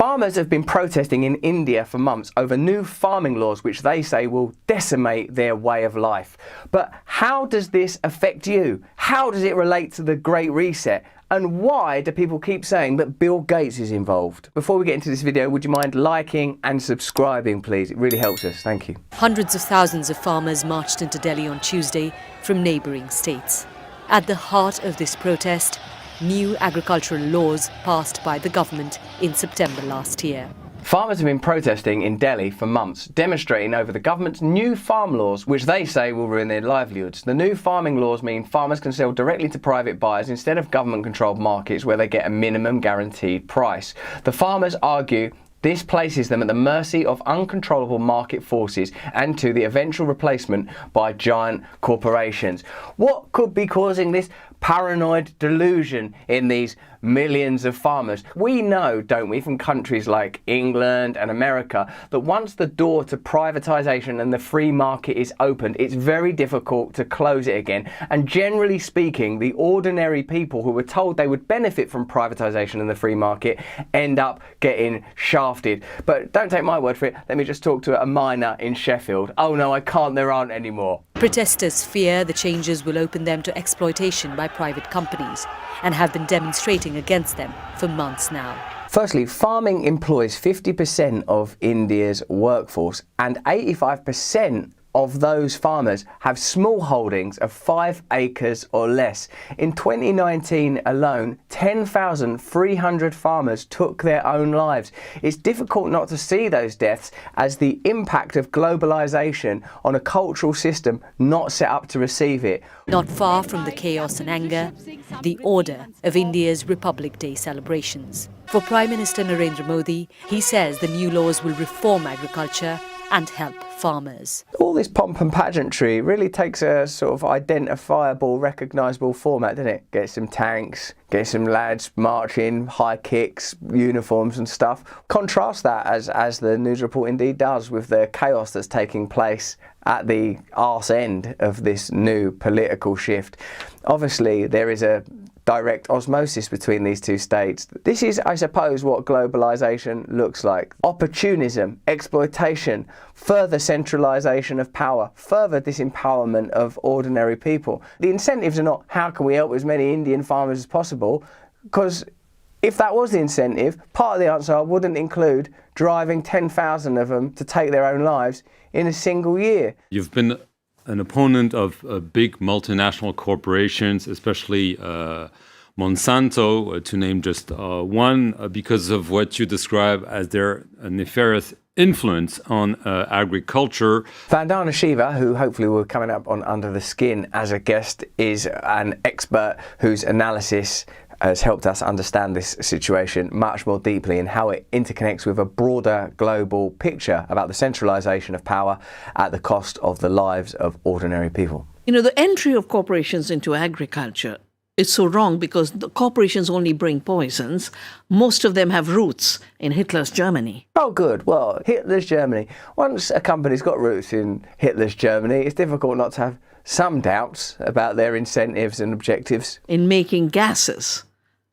Farmers have been protesting in India for months over new farming laws which they say will decimate their way of life. But how does this affect you? How does it relate to the Great Reset? And why do people keep saying that Bill Gates is involved? Before we get into this video, would you mind liking and subscribing, please? It really helps us. Thank you. Hundreds of thousands of farmers marched into Delhi on Tuesday from neighbouring states. At the heart of this protest, new agricultural laws passed by the government in September last year. Farmers have been protesting in Delhi for months, demonstrating over the government's new farm laws, which they say will ruin their livelihoods. The new farming laws mean farmers can sell directly to private buyers instead of government-controlled markets where they get a minimum guaranteed price. The farmers argue this places them at the mercy of uncontrollable market forces and to the eventual replacement by giant corporations. What could be causing this paranoid delusion in these millions of farmers? We know, don't we, from countries like England and America, that once the door to privatisation and the free market is opened, it's very difficult to close it again. And generally speaking, the ordinary people who were told they would benefit from privatisation and the free market end up getting shafted. But don't take my word for it. Let me just talk to a miner in Sheffield. Oh no, I can't, there aren't any more. Protesters fear the changes will open them to exploitation by private companies and have been demonstrating against them for months now. Firstly, farming employs 50% of India's workforce, and 85% of those farmers have small holdings of 5 acres or less. In 2019 alone, 10,300 farmers took their own lives. It's difficult not to see those deaths as the impact of globalisation on a cultural system not set up to receive it. Not far from the chaos and anger, the order of India's Republic Day celebrations. For Prime Minister Narendra Modi, he says the new laws will reform agriculture and help farmers. All this pomp and pageantry really takes a sort of identifiable, recognisable format, doesn't it? Get some tanks, get some lads marching, high kicks, uniforms and stuff. Contrast that, as the news report indeed does, with the chaos that's taking place at the arse end of this new political shift. Obviously, there is a direct osmosis between these two states. This is, I suppose, what globalisation looks like. Opportunism, exploitation, further centralisation of power, further disempowerment of ordinary people. The incentives are not how can we help as many Indian farmers as possible, because if that was the incentive, part of the answer wouldn't include driving 10,000 of them to take their own lives in a single year. You've been an opponent of big multinational corporations, especially Monsanto, to name just one, because of what you describe as their nefarious influence on agriculture. Vandana Shiva, who hopefully will be coming up on Under the Skin as a guest, is an expert whose analysis has helped us understand this situation much more deeply and how it interconnects with a broader global picture about the centralisation of power at the cost of the lives of ordinary people. You know, the entry of corporations into agriculture is so wrong because the corporations only bring poisons. Most of them have roots in Hitler's Germany. Oh, good. Well, Hitler's Germany. Once a company's got roots in Hitler's Germany, it's difficult not to have some doubts about their incentives and objectives. In making gases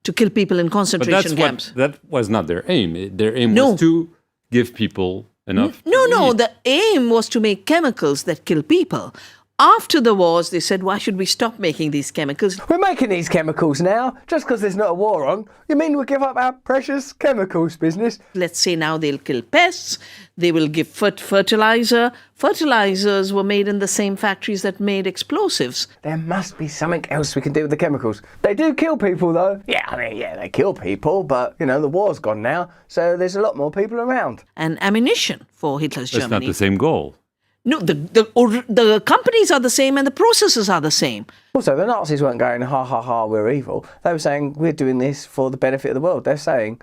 to kill people in concentration camps. That was not their aim. Their aim was to give people enough. No, the aim was to make chemicals that kill people. After the wars, they said, why should we stop making these chemicals? We're making these chemicals now, just because there's not a war on. You mean we'll give up our precious chemicals business? Let's say now they'll kill pests, they will give fertilizer. Fertilizers were made in the same factories that made explosives. There must be something else we can do with the chemicals. They do kill people, though. Yeah, they kill people, but, you know, the war's gone now, so there's a lot more people around. And ammunition for Hitler's Germany. That's not the same goal. No, the companies are the same and the processes are the same. Also, the Nazis weren't going, ha, ha, ha, we're evil. They were saying, we're doing this for the benefit of the world. They're saying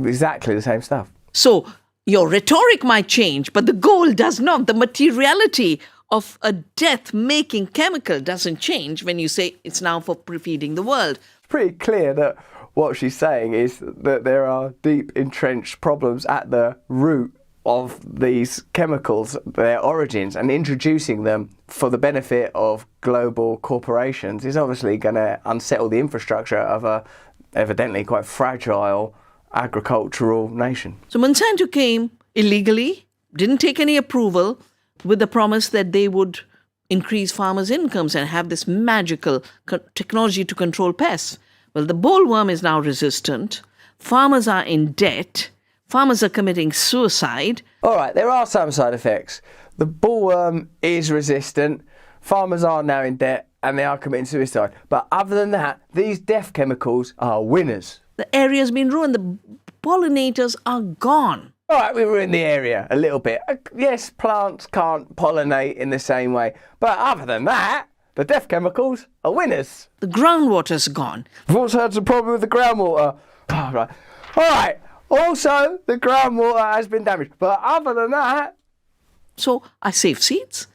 exactly the same stuff. So your rhetoric might change, but the goal does not. The materiality of a death-making chemical doesn't change when you say it's now for feeding the world. It's pretty clear that what she's saying is that there are deep entrenched problems at the root of these chemicals, their origins, and introducing them for the benefit of global corporations is obviously going to unsettle the infrastructure of a evidently quite fragile agricultural nation. So Monsanto came illegally, didn't take any approval, with the promise that they would increase farmers' incomes and have this magical technology to control pests. Well, the bollworm is now resistant. Farmers are in debt. Farmers are committing suicide. All right, there are some side effects. The bollworm is resistant. Farmers are now in debt and they are committing suicide. But other than that, these death chemicals are winners. The area's been ruined. The pollinators are gone. All right, we ruined the area a little bit. Yes, plants can't pollinate in the same way. But other than that, the death chemicals are winners. The groundwater's gone. We've also had some problem with the groundwater. Oh, right. All right. Also, the groundwater has been damaged. But other than that... So I save seeds.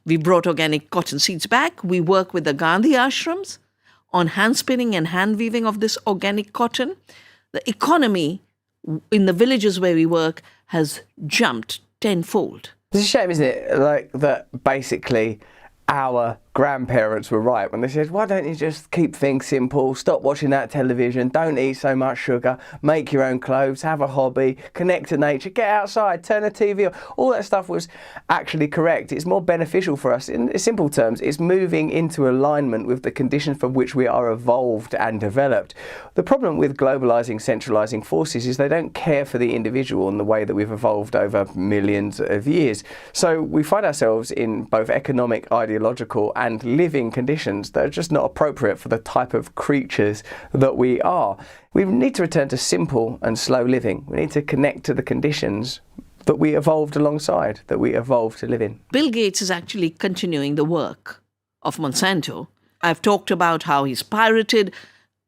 We brought organic cotton seeds back. We work with the Gandhi ashrams on hand spinning and hand weaving of this organic cotton. The economy in the villages where we work has jumped tenfold. It's a shame, isn't it? Like that basically our grandparents were right when they said, why don't you just keep things simple, stop watching that television, don't eat so much sugar, make your own clothes, have a hobby, connect to nature, get outside, turn the TV off. All that stuff was actually correct. It's more beneficial for us. In simple terms, it's moving into alignment with the conditions for which we are evolved and developed. The problem with globalizing, centralizing forces is they don't care for the individual in the way that we've evolved over millions of years. So we find ourselves in both economic, ideological and living conditions that are just not appropriate for the type of creatures that we are. We need to return to simple and slow living. We need to connect to the conditions that we evolved alongside, that we evolved to live in. Bill Gates is actually continuing the work of Monsanto. I've talked about how he's pirated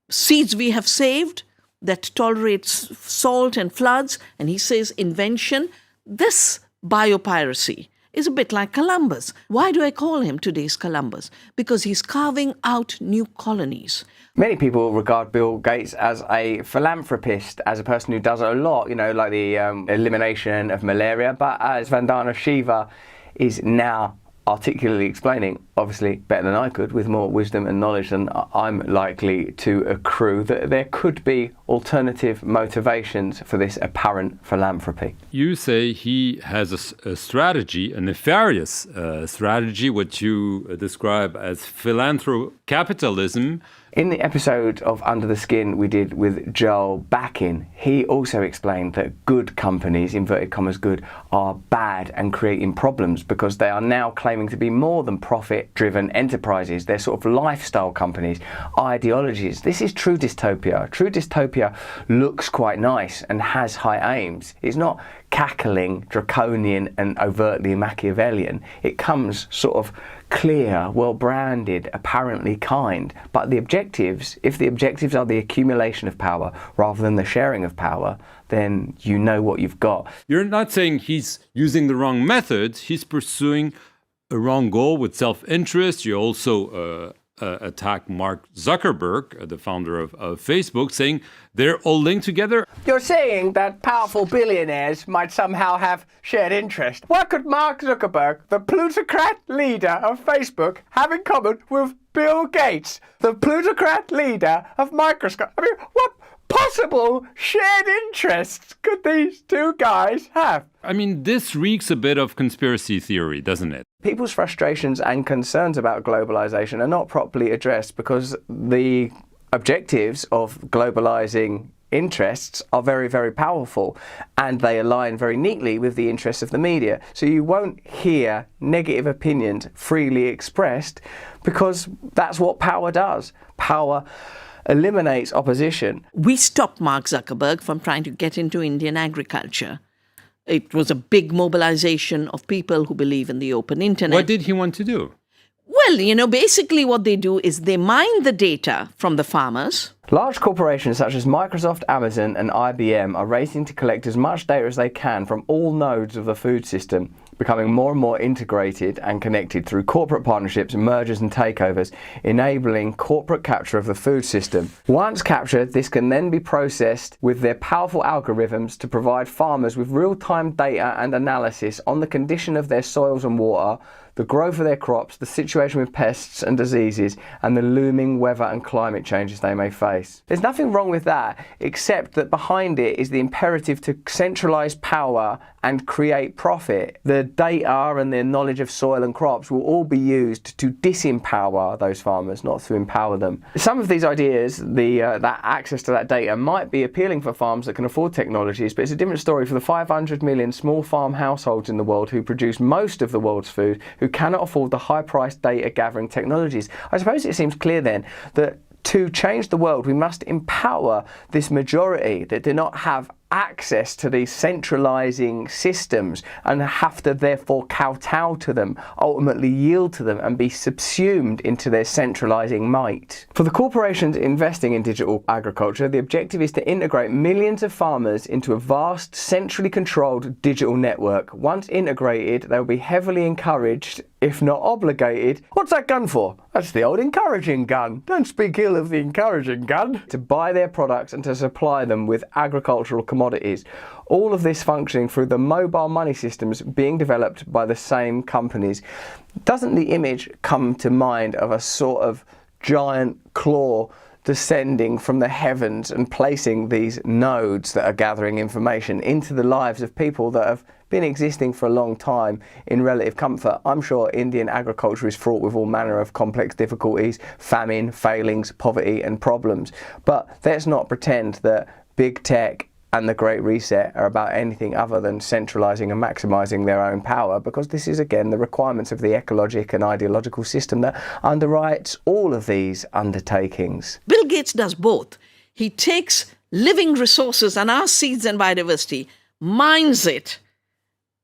seeds we have saved that tolerates salt and floods, and he says invention. This biopiracy is a bit like Columbus. Why do I call him today's Columbus? Because he's carving out new colonies. Many people regard Bill Gates as a philanthropist, as a person who does a lot, like the elimination of malaria. But as Vandana Shiva is now articulately explaining, obviously better than I could, with more wisdom and knowledge than I'm likely to accrue, that there could be alternative motivations for this apparent philanthropy. You say he has a strategy, a nefarious strategy, what you describe as philanthrocapitalism. In the episode of Under the Skin we did with Joel Bakin, he also explained that good companies, inverted commas good, are bad and creating problems because they are now claiming to be more than profit-driven enterprises. They're sort of lifestyle companies, ideologies. This is true dystopia. True dystopia looks quite nice and has high aims. It's not cackling, draconian and overtly Machiavellian. It comes sort of clear, well-branded, apparently kind. But the objectives, if the objectives are the accumulation of power rather than the sharing of power, then you know what you've got. You're not saying he's using the wrong methods. He's pursuing a wrong goal with self-interest. You also attack Mark Zuckerberg, the founder of Facebook, saying they're all linked together. You're saying that powerful billionaires might somehow have shared interest. What could Mark Zuckerberg, the plutocrat leader of Facebook, have in common with Bill Gates, the plutocrat leader of Microsoft? I mean, what possible shared interests could these two guys have? I mean, this reeks a bit of conspiracy theory, doesn't it? People's frustrations and concerns about globalization are not properly addressed because the objectives of globalizing interests are very, very powerful and they align very neatly with the interests of the media. So you won't hear negative opinions freely expressed because that's what power does. Power eliminates opposition. We stopped Mark Zuckerberg from trying to get into Indian agriculture. It was a big mobilization of people who believe in the open internet. What did he want to do? Well, basically what they do is they mine the data from the farmers. Large corporations such as Microsoft, Amazon and IBM are racing to collect as much data as they can from all nodes of the food system, becoming more and more integrated and connected through corporate partnerships, mergers and takeovers, enabling corporate capture of the food system. Once captured, this can then be processed with their powerful algorithms to provide farmers with real-time data and analysis on the condition of their soils and water, the growth of their crops, the situation with pests and diseases, and the looming weather and climate changes they may face. There's nothing wrong with that, except that behind it is the imperative to centralise power and create profit. The data and their knowledge of soil and crops will all be used to disempower those farmers, not to empower them. Some of these ideas, that access to that data, might be appealing for farms that can afford technologies, but it's a different story for the 500 million small farm households in the world who produce most of the world's food, who cannot afford the high-priced data gathering technologies. I suppose it seems clear then that to change the world, we must empower this majority that do not have access to these centralising systems and have to therefore kowtow to them, ultimately yield to them and be subsumed into their centralising might. For the corporations investing in digital agriculture, the objective is to integrate millions of farmers into a vast, centrally controlled digital network. Once integrated, they'll be heavily encouraged, if not obligated. What's that gun for? That's the old encouraging gun. Don't speak ill of the encouraging gun. To buy their products and to supply them with agricultural commodities. All of this functioning through the mobile money systems being developed by the same companies. Doesn't the image come to mind of a sort of giant claw descending from the heavens and placing these nodes that are gathering information into the lives of people that have been existing for a long time in relative comfort? I'm sure Indian agriculture is fraught with all manner of complex difficulties, famine, failings, poverty and problems. But let's not pretend that big tech and the Great Reset are about anything other than centralising and maximising their own power, because this is again the requirements of the ecologic and ideological system that underwrites all of these undertakings. Bill Gates does both. He takes living resources and our seeds and biodiversity, mines it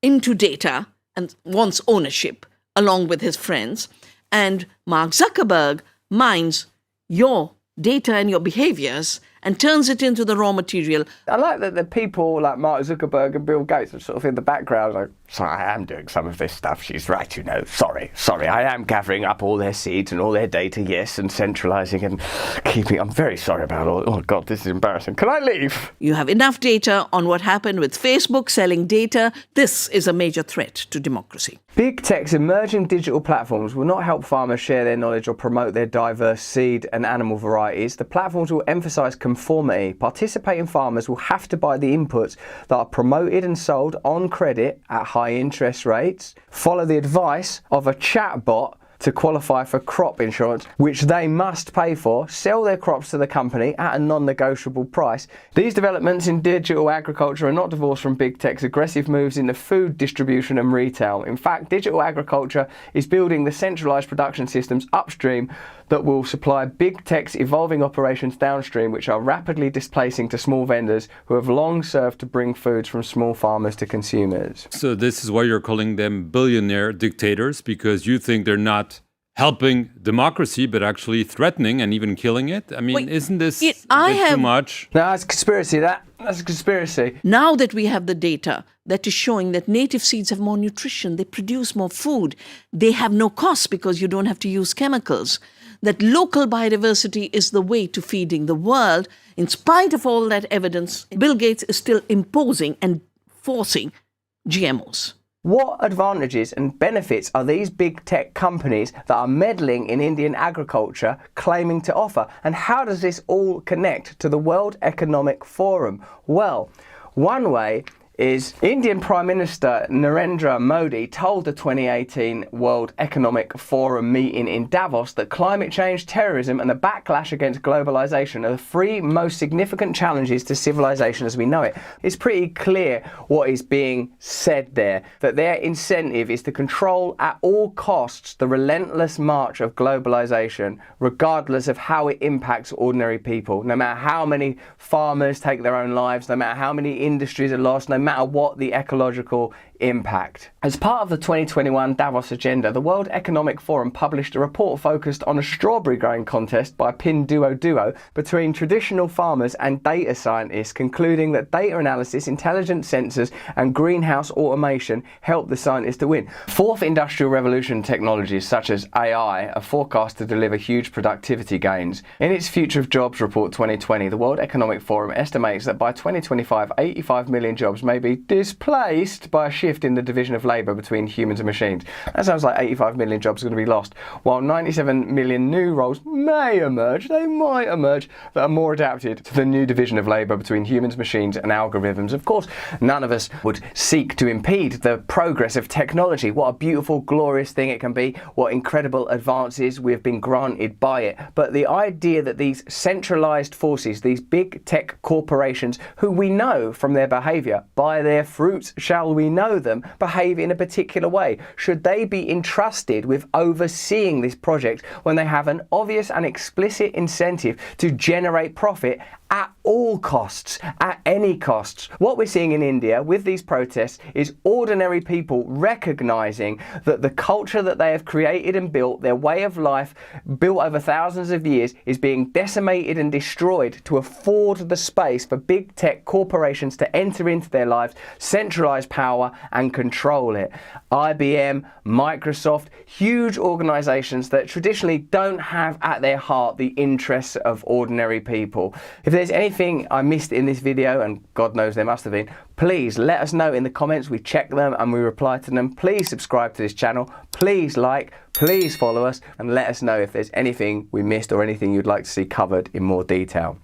into data and wants ownership along with his friends. And Mark Zuckerberg mines your data and your behaviors and turns it into the raw material. I like that the people like Mark Zuckerberg and Bill Gates are sort of in the background like, sorry, I am doing some of this stuff, she's right, you know, sorry, I am gathering up all their seeds and all their data, yes, and centralising and keeping, I'm very sorry about all, oh God, this is embarrassing. Can I leave? You have enough data on what happened with Facebook selling data. This is a major threat to democracy. Big tech's emerging digital platforms will not help farmers share their knowledge or promote their diverse seed and animal varieties. The platforms will emphasise conformity. Participating farmers will have to buy the inputs that are promoted and sold on credit at high interest rates, follow the advice of a chatbot to qualify for crop insurance, which they must pay for, sell their crops to the company at a non-negotiable price. These developments in digital agriculture are not divorced from big tech's aggressive moves into food distribution and retail. In fact, digital agriculture is building the centralised production systems upstream that will supply big tech's evolving operations downstream, which are rapidly displacing to small vendors who have long served to bring foods from small farmers to consumers. So this is why you're calling them billionaire dictators, because you think they're not helping democracy, but actually threatening and even killing it? I mean, isn't this too much? No, it's a conspiracy. That's a conspiracy. Now that we have the data that is showing that native seeds have more nutrition, they produce more food, they have no cost because you don't have to use chemicals, that local biodiversity is the way to feeding the world. In spite of all that evidence, Bill Gates is still imposing and forcing GMOs. What advantages and benefits are these big tech companies that are meddling in Indian agriculture claiming to offer? And how does this all connect to the World Economic Forum? Well, one way is Indian Prime Minister Narendra Modi told the 2018 World Economic Forum meeting in Davos that climate change, terrorism and the backlash against globalization are the three most significant challenges to civilization as we know it. It's pretty clear what is being said there, that their incentive is to control at all costs the relentless march of globalization, regardless of how it impacts ordinary people. No matter how many farmers take their own lives, no matter how many industries are lost, no matter what the ecological impact. As part of the 2021 Davos agenda, the World Economic Forum published a report focused on a strawberry growing contest by Pinduoduo between traditional farmers and data scientists, concluding that data analysis, intelligent sensors and greenhouse automation helped the scientists to win. Fourth industrial revolution technologies such as AI are forecast to deliver huge productivity gains. In its Future of Jobs report 2020, the World Economic Forum estimates that by 2025, 85 million jobs may may be displaced by a shift in the division of labour between humans and machines. That sounds like 85 million jobs are going to be lost, while 97 million new roles may emerge, they might emerge, that are more adapted to the new division of labour between humans, machines and algorithms. Of course, none of us would seek to impede the progress of technology. What a beautiful, glorious thing it can be, what incredible advances we have been granted by it. But the idea that these centralised forces, these big tech corporations, who we know from their behaviour, by their fruits shall we know them, behave in a particular way, should they be entrusted with overseeing this project when they have an obvious and explicit incentive to generate profit at all costs, at any costs? What we're seeing in India with these protests is ordinary people recognising that the culture that they have created and built, their way of life, built over thousands of years, is being decimated and destroyed to afford the space for big tech corporations to enter into their lives, centralise power and control it. IBM, Microsoft, huge organisations that traditionally don't have at their heart the interests of ordinary people. If there's anything I missed in this video, and God knows there must have been, please let us know in the comments. We check them and we reply to them. Please subscribe to this channel. Please like, please follow us, and let us know if there's anything we missed or anything you'd like to see covered in more detail.